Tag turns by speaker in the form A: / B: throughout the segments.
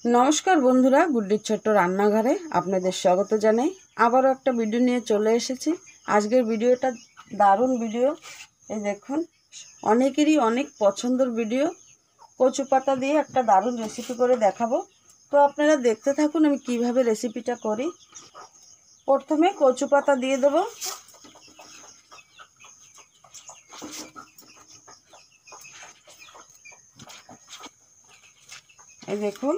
A: नमस्कार बंधुरा गुड्डिर छोट्ट रान्नाघरे आपनादेर स्वागत जानाई आबारो एकटा भिडियो निये चले एसेछि। आजकेर भिडियोटा दारुण भिडियो। এই দেখুন অনেকেরই অনেক পছন্দের ভিডিও। কচু পাতা দিয়ে একটা দারুণ রেসিপি করে দেখাবো। তো আপনারা দেখতে থাকুন আমি কিভাবে রেসিপিটা করি। প্রথমে কচু পাতা দিয়ে দেব। এই দেখুন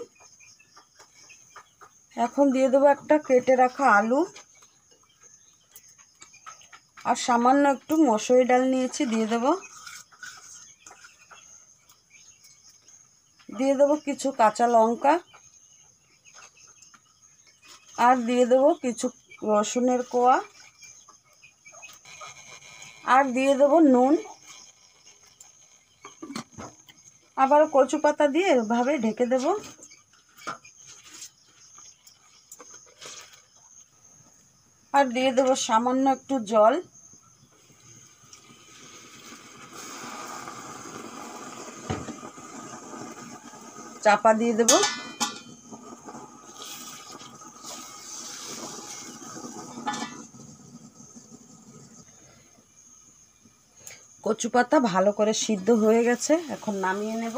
A: এখন দিয়ে দেবো একটা কেটে রাখা আলু আর সামান্য একটু মসুরি ডাল নিয়েছি দিয়ে দেব কিছু কাঁচা লঙ্কা আর দিয়ে দেব কিছু রসুনের কোয়া আর দিয়ে দেব নুন। আবার কচু পাতা দিয়ে এভাবে ঢেকে দেব। আর দিয়ে দেব সামান্য একটু জল। চাপা দিয়ে দেব। কচু পাতা ভালো করে সিদ্ধ হয়ে গেছে, এখন নামিয়ে নেব।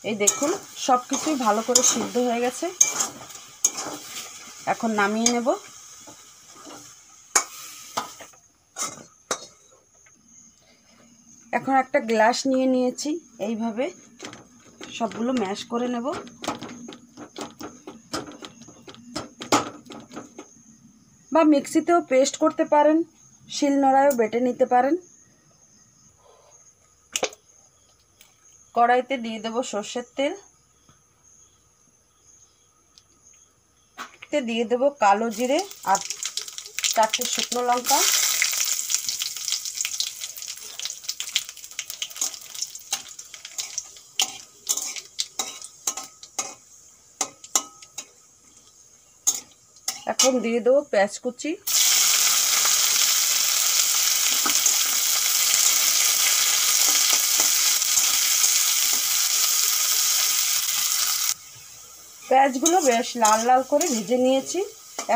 A: এই দেখুন সবকিছুই ভালো করে সিদ্ধ হয়ে গেছে, এখন নামিয়ে নেব। এখন একটা গ্লাস নিয়ে নিয়েছি, এইভাবে সবগুলো ম্যাশ করে নেব। বা মিক্সিতেও পেস্ট করতে পারেন, শিলনোড়ায়ও বেটে নিতে পারেন। কড়াইতে দিয়ে দেব সরষের তেল, দিয়ে দেব কালো জিরে আর 4টে শুকনো লঙ্কা। এখন দিয়ে দেব পেঁয়াজ কুচি। পেঁয়াজগুলো বেশ লাল লাল করে ভেজে নিয়েছি।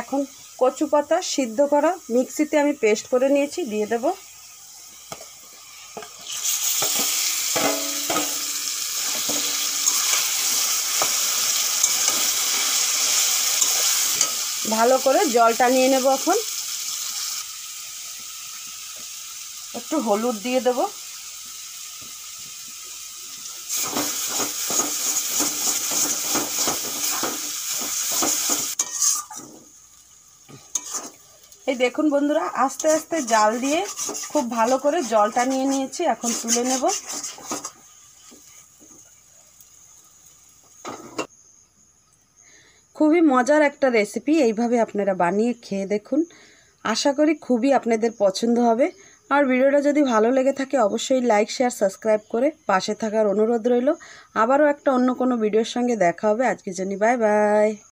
A: এখন কচু পাতা সিদ্ধ করা মিক্সিতে আমি পেস্ট করে নিয়েছি দিয়ে দেব। ভালো করে জলটা নিয়ে নেব। এখন একটু হলুদ দিয়ে দেব। এই দেখুন বন্ধুরা আস্তে আস্তে জাল দিয়ে খুব ভালো করে জলটা নিয়ে নিয়েছি, এখন তুলে নেব। খুবই মজার একটা রেসিপি, এইভাবে আপনারা বানিয়ে খেয়ে দেখুন। আশা করি খুবই আপনাদের পছন্দ হবে। আর ভিডিওটা যদি ভালো লেগে থাকে অবশ্যই লাইক শেয়ার সাবস্ক্রাইব করে পাশে থাকার অনুরোধ রইল। আবারও একটা অন্য কোনো ভিডিওর সঙ্গে দেখা হবে। আজকের জন্য বাই বাই।